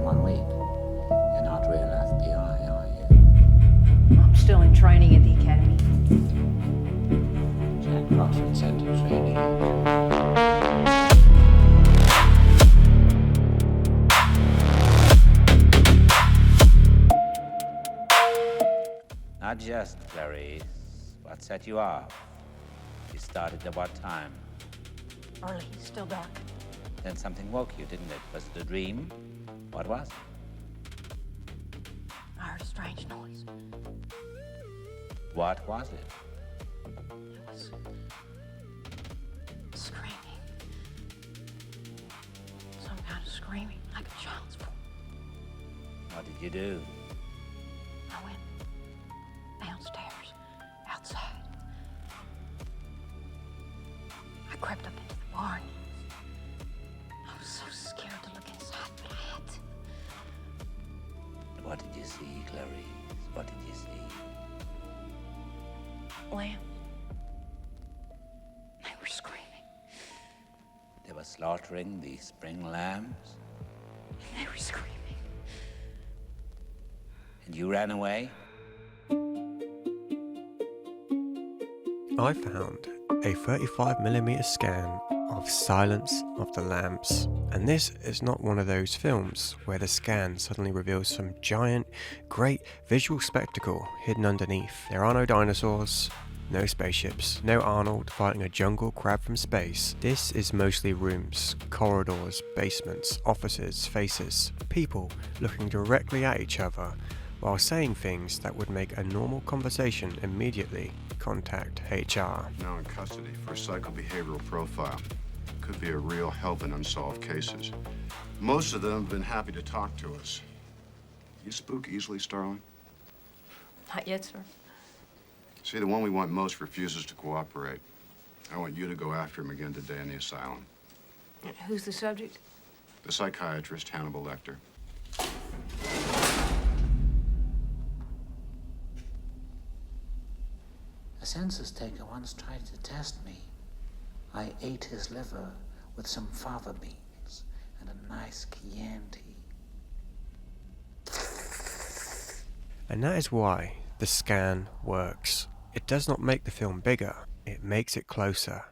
1 week. You're not real FBI, are you? I'm still in training at the academy. Jack Crawford sent to training. Not just, Clarice. What set you off? You started at what time? Early, still dark. Then something woke you, didn't it? Was it a dream? What was it? I heard a strange noise. What was it? It was screaming. Some kind of screaming, like a child's voice. What did you do? I went downstairs, outside. I crept up into the barn. I was so scared to look inside, but I had to. What did you see, Clarice? What did you see? Lamb. They were screaming. They were slaughtering the spring lambs, They were screaming. and you ran away? I found a 35mm scan of Silence of the Lambs, and this is not one of those films where the scan suddenly reveals some giant, great visual spectacle hidden underneath. There are no dinosaurs, no spaceships, no Arnold fighting a jungle crab from space. This is mostly rooms, corridors, basements, offices, faces, people looking directly at each other while saying things that would make a normal conversation immediately contact HR. Now in custody for a psychobehavioral profile. Could be a real help in unsolved cases. Most of them have been happy to talk to us. You spook easily, Starling? Not yet, sir. See, the one we want most refuses to cooperate. I want you to go after him again today in the asylum. Who's the subject? The psychiatrist, Hannibal Lecter. A census taker once tried to test me. I ate his liver with some fava beans and a nice Chianti. And that is why the scan works. It does not make the film bigger, it makes it closer.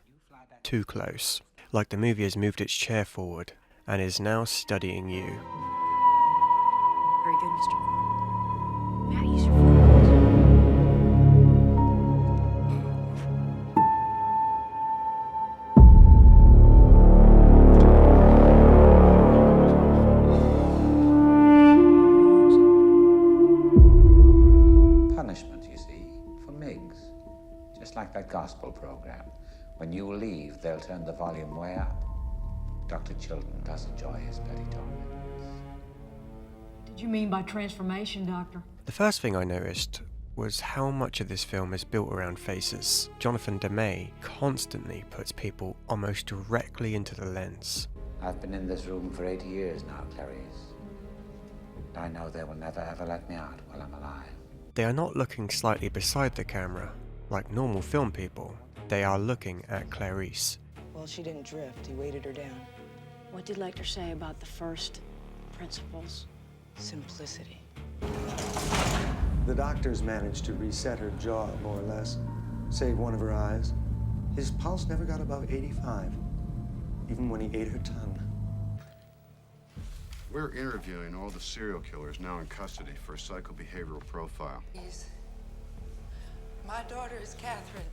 Too close. Like the movie has moved its chair forward and is now studying you. Very good, Mr. Gordon. May I use your phone? Punishment, you see, for MIGs. Just like that gospel program. When you leave, they'll turn the volume way up. Dr. Chilton does enjoy his petty torments. Did you mean by transformation, Doctor? The first thing I noticed was how much of this film is built around faces. Jonathan Demme constantly puts people almost directly into the lens. I've been in this room for 80 years now, Clarice. I know they will never ever let me out while I'm alive. They are not looking slightly beside the camera, like normal film people. They are looking at Clarice. Well, she didn't drift. He weighted her down. What did Lecter say about the first principles? Simplicity. The doctors managed to reset her jaw, more or less, save one of her eyes. His pulse never got above 85, even when he ate her tongue. We're interviewing all the serial killers now in custody for a psychobehavioral profile. Please. My daughter is Catherine.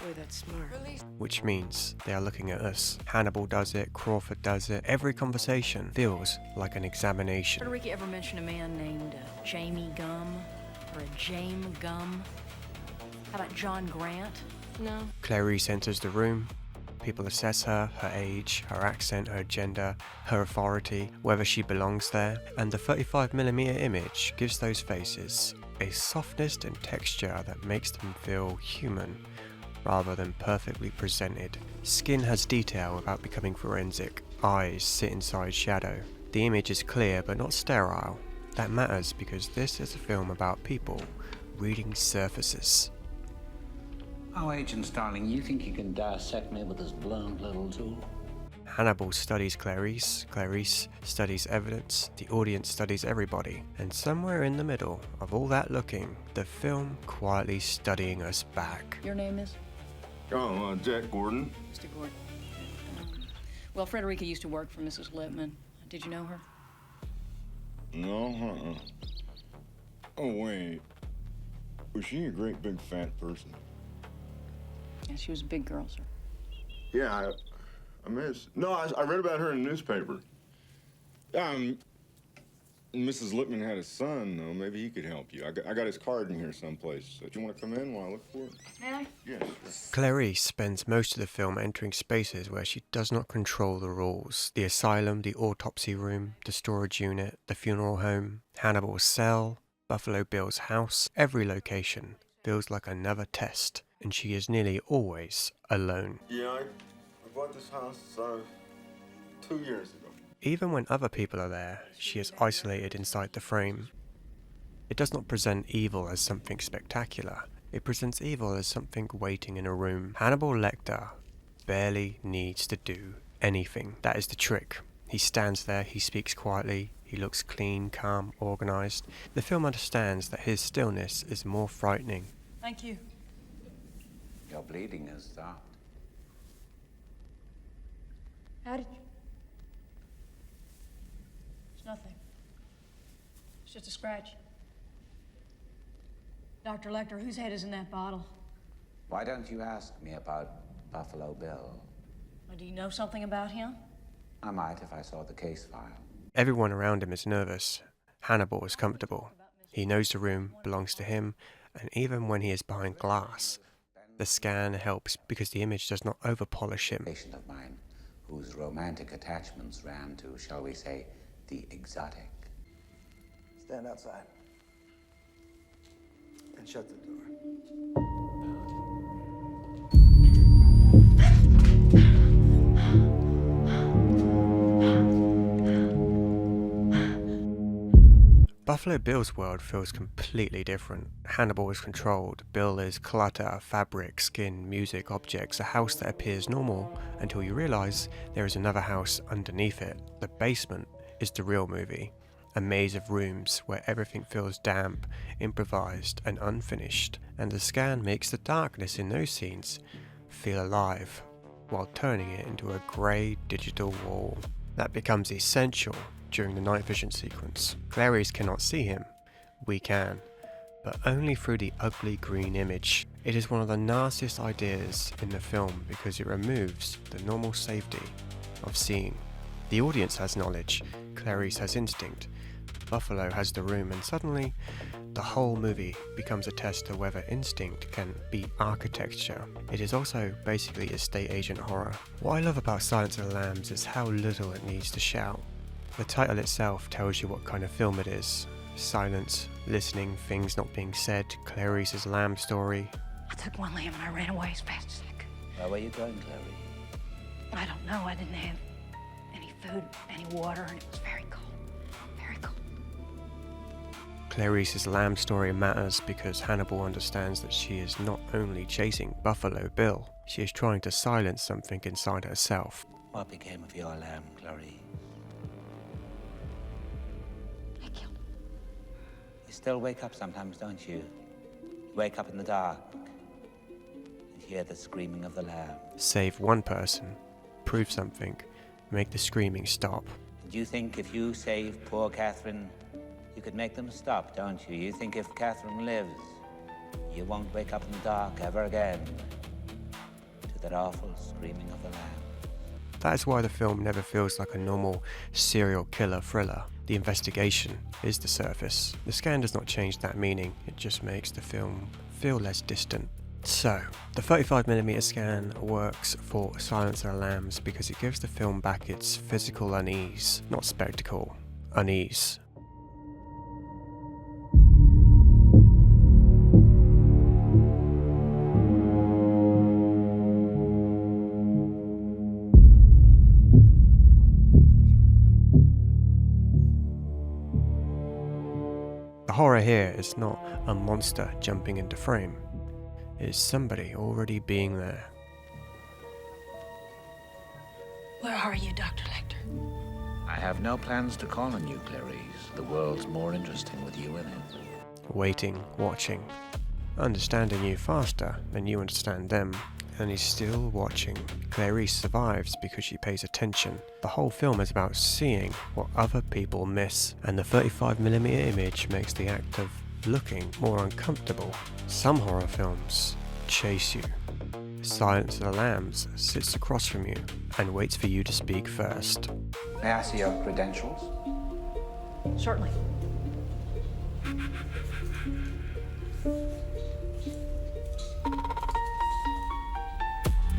Boy, that's smart. Release. Which means they are looking at us. Hannibal does it, Crawford does it. Every conversation feels like an examination. Did Ricky ever mention a man named Jamie Gum? Or a James Gum? How about John Grant? No. Clarice enters the room. People assess her, her age, her accent, her gender, her authority, whether she belongs there. And the 35mm image gives those faces a softness and texture that makes them feel human, rather than perfectly presented. Skin has detail without becoming forensic. Eyes sit inside shadow. The image is clear but not sterile. That matters because this is a film about people reading surfaces. Oh, Agent Starling, you think you can dissect me with this blunt little tool? Hannibal studies Clarice, Clarice studies evidence, the audience studies everybody, and somewhere in the middle of all that looking, the film quietly studying us back. Your name is? Oh, Jack Gordon. Mr. Gordon. Well, Frederica used to work for Mrs. Lippman. Did you know her? No, Oh, wait. Was she a great big fat person? Yeah, she was a big girl, sir. Yeah, I miss. No, I read about her in the newspaper. Mrs. Lippman had a son, though. Maybe he could help you. I got his card in here someplace. Do you want to come in while I look for it? May I? Yes. Sure. Clarice spends most of the film entering spaces where she does not control the rules. The asylum, the autopsy room, the storage unit, the funeral home, Hannibal's cell, Buffalo Bill's house. Every location feels like another test, and she is nearly always alone. Yeah, I bought this house 2 years ago. Even when other people are there, she is isolated inside the frame. It does not present evil as something spectacular. It presents evil as something waiting in a room. Hannibal Lecter barely needs to do anything. That is the trick. He stands there, he speaks quietly, he looks clean, calm, organized. The film understands that his stillness is more frightening. Thank you. Your bleeding has stopped. How did you? It's nothing. It's just a scratch. Dr. Lecter, whose head is in that bottle? Why don't you ask me about Buffalo Bill? Do you know something about him? I might if I saw the case file. Everyone around him is nervous. Hannibal is comfortable. He knows the room belongs to him, and even when he is behind glass, the scan helps because the image does not over-polish him. A patient of mine whose romantic attachments ran to, shall we say, the exotic. Stand outside. And shut the door. Buffalo Bill's world feels completely different. Hannibal is controlled. Bill is clutter, fabric, skin, music, objects, a house that appears normal until you realize there is another house underneath it. The basement is the real movie. A maze of rooms where everything feels damp, improvised, and unfinished. And the scan makes the darkness in those scenes feel alive, while turning it into a grey digital wall. That becomes essential during the night vision sequence. Clarice cannot see him. We can, but only through the ugly green image. It is one of the nastiest ideas in the film because it removes the normal safety of seeing. The audience has knowledge, Clarice has instinct, Buffalo has the room, and suddenly the whole movie becomes a test of whether instinct can beat architecture. It is also basically estate agent horror. What I love about Silence of the Lambs is how little it needs to shout. The title itself tells you what kind of film it is. Silence, listening, things not being said, Clarice's lamb story. I took one lamb and I ran away as fast as I could. Where were you going, Clarice? I don't know. I didn't have any food, any water, and it was very cold. Very cold. Clarice's lamb story matters because Hannibal understands that she is not only chasing Buffalo Bill, she is trying to silence something inside herself. What became of your lamb, Clarice? I killed him. You still wake up sometimes, don't you? You wake up in the dark and hear the screaming of the lamb. Save one person, prove something, make the screaming stop. And you think if you save poor Catherine, you could make them stop, don't you? You think if Catherine lives, you won't wake up in the dark ever again to that awful screaming of the lamb. That is why the film never feels like a normal serial killer thriller. The investigation is the surface. The scan does not change that meaning, it just makes the film feel less distant. So, the 35mm scan works for Silence of the Lambs because it gives the film back its physical unease, not spectacle, unease. The horror here is not a monster jumping into frame. It is somebody already being there. Where are you, Dr. Lecter? I have no plans to call on you, Clarice. The world's more interesting with you in it. Waiting, watching, understanding you faster than you understand them. And he's still watching. Clarice survives because she pays attention. The whole film is about seeing what other people miss, and the 35mm image makes the act of looking more uncomfortable. Some horror films chase you. Silence of the Lambs sits across from you and waits for you to speak first. May I see your credentials? Certainly.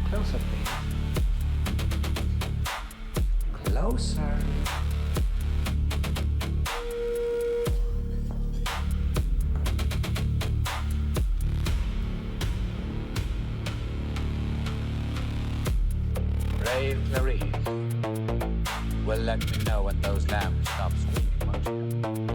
Closer, please. Closer. Brave Clarice. Well, let me know when those lambs stop screaming, won't you?